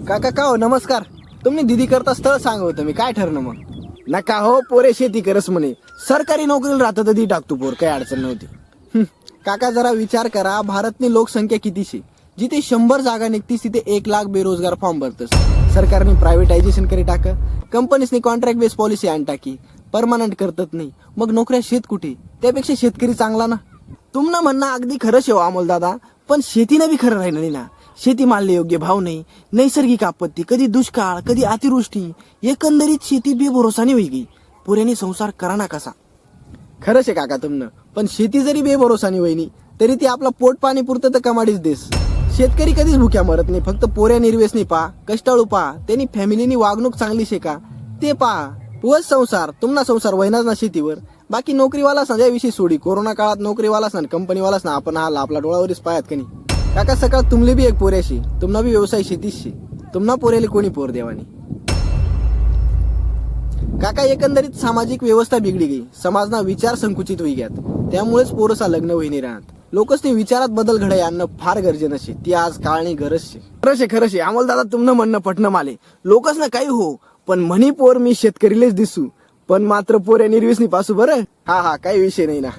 काका का हो नमस्कार. तुम्ही दीदी करता स्थळ सांग होतं मी काय ठरलं मग. नका हो पोरे शेती करस म्हणे. सरकारी नोकरीला राहतं तर दी टाकतो पोर काही अडचण नव्हती. काका जरा विचार करा भारतनी लोकसंख्या कितीशी. जिथे 100 जागा निघतीस तिथे 1 लाख बेरोजगार फॉर्म भरतस. सरकारने प्रायव्हेटायझेशन करी टाक. कंपनीजनी कॉन्ट्रॅक्ट बेस पॉलिसी आण टाकी. परमनंट करतात नाही. मग नोकऱ्या शेत कुठे. त्यापेक्षा शेतकरी चांगला ना. तुमनं म्हणणं अगदी खरं शेव अमोल दादा. पण शेतीनं बी खरं राहिलं नाही ना. शेतीमालले योग्य भाव नाही. नैसर्गिक आपत्ती, कधी दुष्काळ, कधी अतिवृष्टी. एकंदरीत शेती बेभरोसाने होई गई. पुऱ्याने संसार करा ना कसा. खरंच आहे काका तुमनं. पण शेती जरी बेभरोसाने वहिनी तरी ती आपला पोट पाणी पुरतं तर कमाडीच देस. शेतकरी कधीच भुक्या मरत नाही. फक्त पोऱ्या निर्वेसनी पा, कष्टाळू पा, त्यांनी फॅमिलीनी वागणूक चांगली शेका ते पा. पुवच संसार तुमना संसार वहिनाच ना शेतीवर. बाकी नोकरीवालाच ना त्याविषयी सोडी. कोरोना काळात नोकरीवालाच ना कंपनीवालाच ना आपण हा आपला डोळावरच पायात कनी. काका सकाळ तुमले बी एक पोऱ्याशी. तुमना बी व्यवसाय शेतीशी. तुमना पोऱ्याले कोणी पोर देवानी. काका एकंदरीत सामाजिक व्यवस्था बिघडी गई. समाजना विचार संकुचित होई ग्यात. त्यामुळेच पोरसा लग्न होईनी राहत. लोकसनी विचारात बदल घडाय आणणं फार गरजेनं शे. ती आज काळनी गरज शे. खरं शे अमोल दादा तुमनं म्हणणं पटणं माले. लोकच ना काही हो पण म्हणी पोर मी शेतकरीलेच दिसू. पण मात्र पोऱ्या निर्विसनी पासू बरं. हा काही विषय नाही ना.